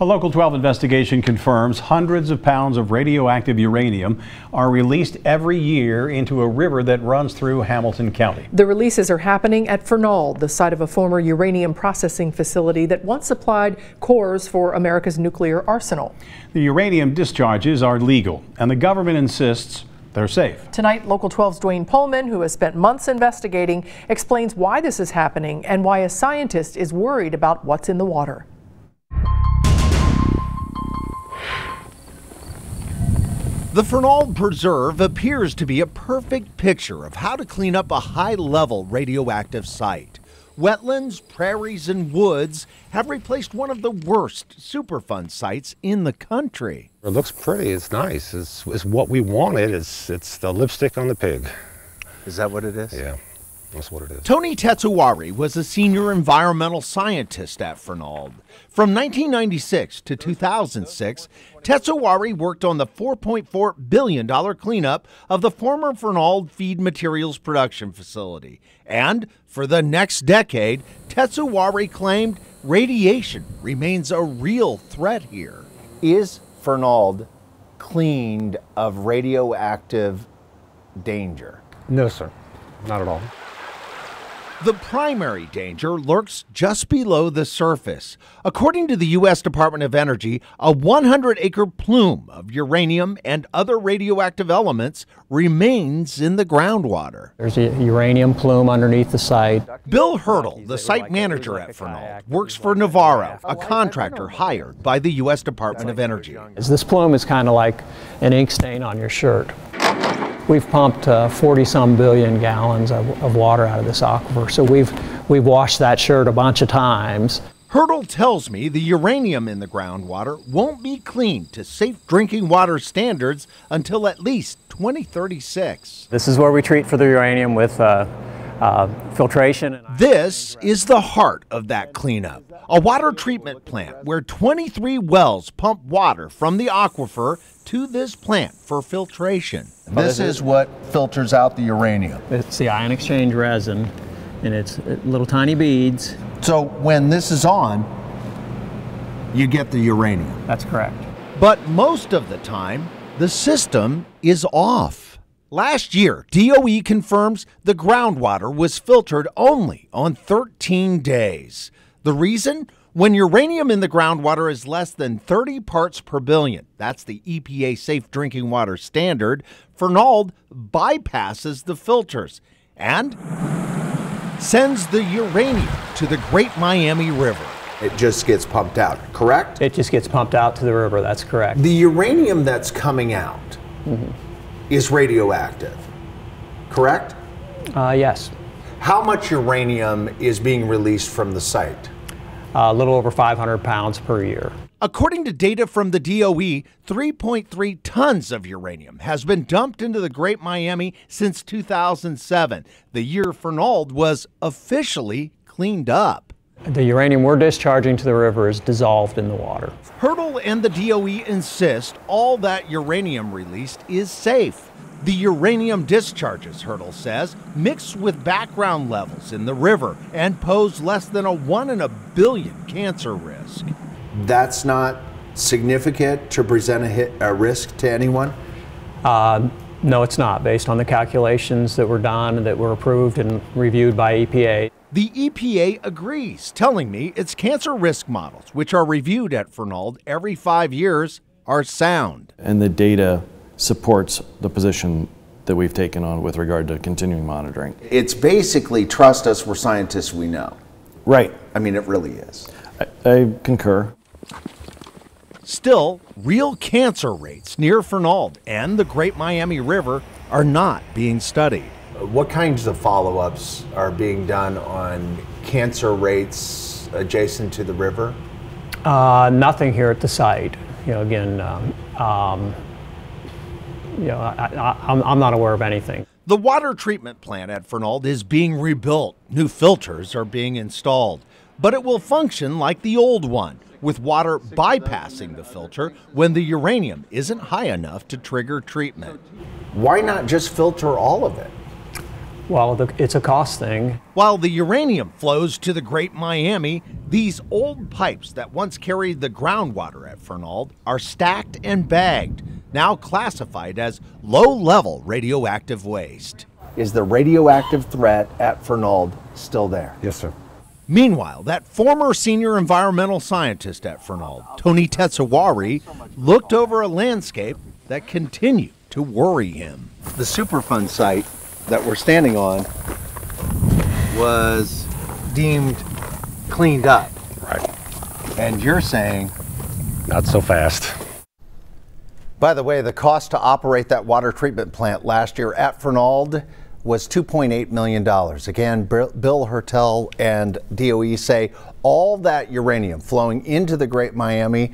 A Local 12 investigation confirms hundreds of pounds of radioactive uranium are released every year into a river that runs through Hamilton County. The releases are happening at Fernald, the site of a former uranium processing facility that once supplied cores for America's nuclear arsenal. The uranium discharges are legal, and the government insists they're safe. Tonight, Local 12's Dwayne Pullman, who has spent months investigating, explains why this is happening and why a scientist is worried about what's in the water. The Fernald Preserve appears to be a perfect picture of how to clean up a high-level radioactive site. Wetlands, prairies, and woods have replaced one of the worst Superfund sites in the country. It looks pretty, it's nice, it's what we wanted, it's the lipstick on the pig. Is that what it is? Yeah, that's what it is. Tony Tetsuwari was a senior environmental scientist at Fernald. From 1996 to 2006, Tetsuwari worked on the $4.4 billion cleanup of the former Fernald feed materials production facility. And for the next decade, Tetsuwari claimed radiation remains a real threat here. Is Fernald cleaned of radioactive danger? No, sir, not at all. The primary danger lurks just below the surface. According to the U.S. Department of Energy, a 100-acre plume of uranium and other radioactive elements remains in the groundwater. There's a uranium plume underneath the site. Bill Hurdle, the site manager at Fernald, works for Navarro, a contractor hired by the U.S. Department of Energy. This plume is kind of like an ink stain on your shirt. We've pumped 40-some billion gallons of water out of this aquifer, so we've washed that shirt a bunch of times. Hurdle tells me the uranium in the groundwater won't be cleaned to safe drinking water standards until at least 2036. This is where we treat for the uranium with filtration. This is the heart of that cleanup, a water treatment plant where 23 wells pump water from the aquifer to this plant for filtration. This is what filters out the uranium. It's the ion exchange resin, and it's little tiny beads. So when this is on, you get the uranium. That's correct. But most of the time, the system is off. Last year, DOE confirms the groundwater was filtered only on 13 days. The reason? When uranium in the groundwater is less than 30 parts per billion, that's the EPA Safe Drinking Water standard, Fernald bypasses the filters and sends the uranium to the Great Miami River. It just gets pumped out, correct? It just gets pumped out to the river, that's correct. The uranium that's coming out is radioactive, correct? Yes. How much uranium is being released from the site? A little over 500 pounds per year. According to data from the DOE, 3.3 tons of uranium has been dumped into the Great Miami since 2007, the year Fernald was officially cleaned up. The uranium we're discharging to the river is dissolved in the water. Hurdle and the DOE insist all that uranium released is safe. The uranium discharges, Hurdle says, mix with background levels in the river and pose less than a 1 in a billion cancer risk. That's not significant to present a risk to anyone? No, it's not, based on the calculations that were done and that were approved and reviewed by EPA. The EPA agrees, telling me its cancer risk models, which are reviewed at Fernald every 5 years, are sound. And the data supports the position that we've taken on with regard to continuing monitoring. It's basically trust us, we're scientists, we know. Right. I mean, it really is. I concur. Still, real cancer rates near Fernald and the Great Miami River are not being studied. What kinds of follow-ups are being done on cancer rates adjacent to the river? Nothing here at the site. You know, again, I'm not aware of anything. The water treatment plant at Fernald is being rebuilt. New filters are being installed, but it will function like the old one, with water bypassing the filter when the uranium isn't high enough to trigger treatment. Why not just filter all of it? Well, it's a cost thing. While the uranium flows to the Great Miami, these old pipes that once carried the groundwater at Fernald are stacked and bagged, now classified as low-level radioactive waste. Is the radioactive threat at Fernald still there? Yes, sir. Meanwhile, that former senior environmental scientist at Fernald, Tony Tetsawari, looked over a landscape that continued to worry him. The Superfund site that we're standing on was deemed cleaned up. Right. And you're saying... Not so fast. By the way, the cost to operate that water treatment plant last year at Fernald was $2.8 million. Again, Bill Hertel and DOE say all that uranium flowing into the Great Miami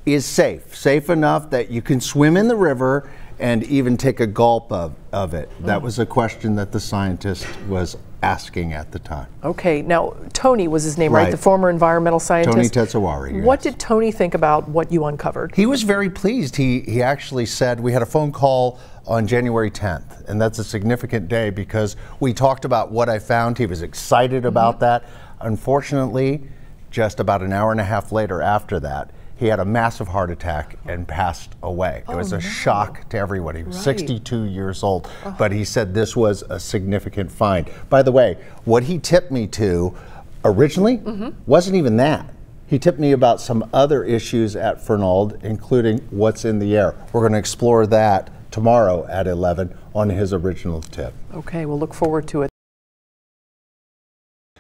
is safe enough that you can swim in the river and even take a gulp of it. That was a question that the scientist was asking at the time. Okay, now Tony was his name, right? The former environmental scientist. Tony Tetsawari, yes. What did Tony think about what you uncovered? He was very pleased. He actually said, we had a phone call on January 10th, and that's a significant day because we talked about what I found. He was excited about that. Unfortunately, just about an hour and a half later after that, he had a massive heart attack and passed away. It was a shock to everyone. He was 62 years old, but he said this was a significant find. By the way, what he tipped me to originally wasn't even that. He tipped me about some other issues at Fernald, including what's in the air. We're going to explore that tomorrow at 11 on his original tip. Okay, we'll look forward to it.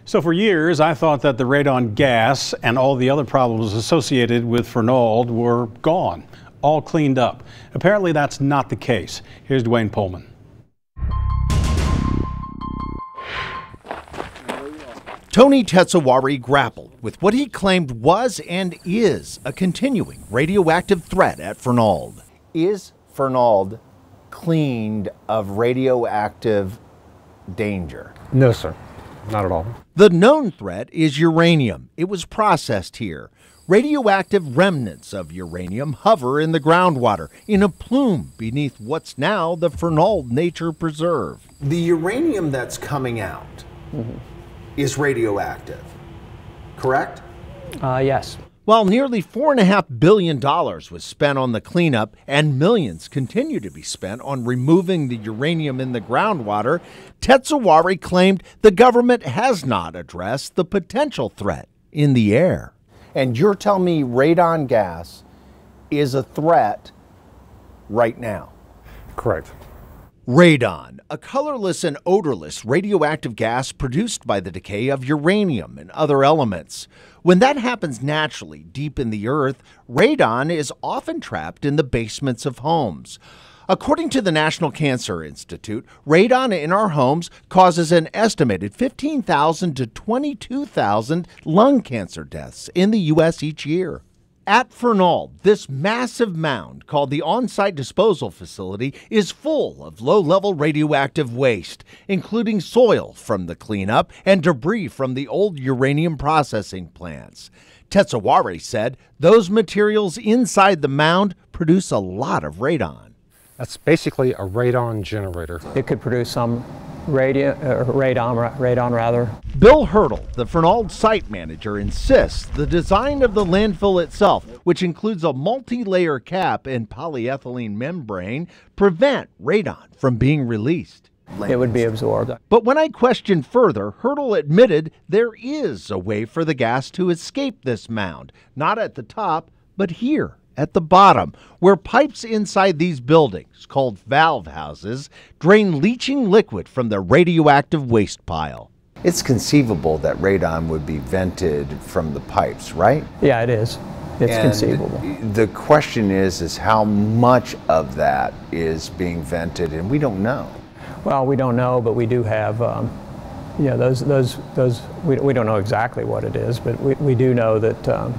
So for years, I thought that the radon gas and all the other problems associated with Fernald were gone, all cleaned up. Apparently that's not the case. Here's Dwayne Pullman. Tony Tetsawari grappled with what he claimed was and is a continuing radioactive threat at Fernald. Is Fernald cleaned of radioactive danger? No, sir. Not at all. The known threat is uranium. It was processed here. Radioactive remnants of uranium hover in the groundwater in a plume beneath what's now the Fernald Nature Preserve. The uranium that's coming out is radioactive, correct? Yes. While nearly $4.5 billion was spent on the cleanup and millions continue to be spent on removing the uranium in the groundwater, Tetsawari claimed the government has not addressed the potential threat in the air. And you're telling me radon gas is a threat right now? Correct. Radon, a colorless and odorless radioactive gas produced by the decay of uranium and other elements. When that happens naturally deep in the earth, radon is often trapped in the basements of homes. According to the National Cancer Institute, radon in our homes causes an estimated 15,000 to 22,000 lung cancer deaths in the U.S. each year. At Fernald, this massive mound called the On-Site Disposal Facility is full of low-level radioactive waste, including soil from the cleanup and debris from the old uranium processing plants. Tetsawari said those materials inside the mound produce a lot of radon. That's basically a radon generator. It could produce some radon rather. Bill Hertel, the Fernald site manager, insists the design of the landfill itself, which includes a multi-layer cap and polyethylene membrane, prevent radon from being released. It would be absorbed. But when I questioned further, Hertel admitted there is a way for the gas to escape this mound, not at the top, but here at the bottom, where pipes inside these buildings, called valve houses, drain leaching liquid from the radioactive waste pile. It's conceivable that radon would be vented from the pipes, right? Yeah, it is. It's conceivable. The question is how much of that is being vented, and we don't know. Well, we don't know, but we do have, we don't know exactly what it is, but we do know that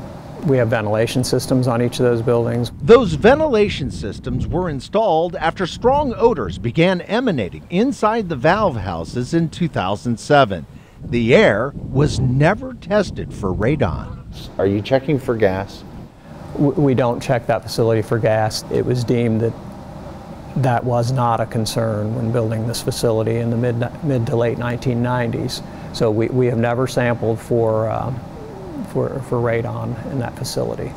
we have ventilation systems on each of those buildings. Those ventilation systems were installed after strong odors began emanating inside the valve houses in 2007. The air was never tested for radon. Are you checking for gas? We don't check that facility for gas. It was deemed that that was not a concern when building this facility in the mid to late 1990s. So we have never sampled for radon in that facility.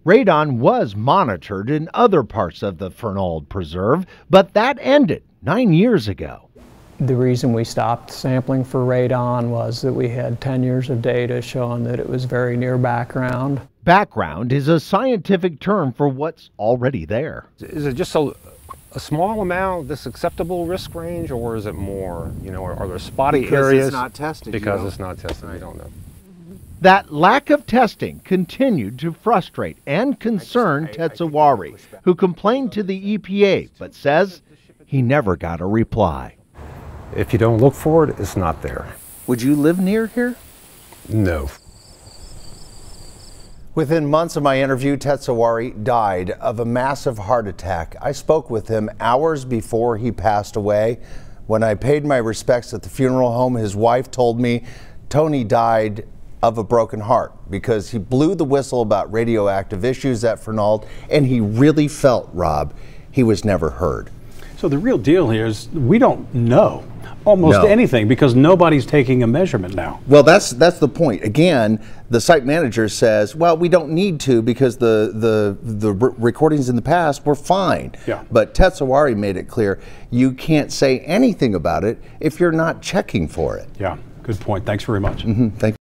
Radon was monitored in other parts of the Fernald Preserve, but that ended 9 years ago. The reason we stopped sampling for radon was that we had 10 years of data showing that it was very near background. Background is a scientific term for what's already there. Is it just a small amount, this acceptable risk range, or is it more? You know, are there spotty areas? It's not tested. Because it's not tested, we don't know. That lack of testing continued to frustrate and concern Tetsawari, who complained to the EPA, but says he never got a reply. If you don't look for it, it's not there. Would you live near here? No. Within months of my interview, Tetsawari died of a massive heart attack. I spoke with him hours before he passed away. When I paid my respects at the funeral home, his wife told me Tony died of a broken heart because he blew the whistle about radioactive issues at Fernald, and he really felt, Rob, he was never heard. So the real deal here is we don't know almost anything because nobody's taking a measurement now. Well, that's the point. Again, the site manager says, well, we don't need to because the recordings in the past were fine. Yeah. But Tetsawari made it clear you can't say anything about it if you're not checking for it. Yeah, good point. Thanks very much. Thank you.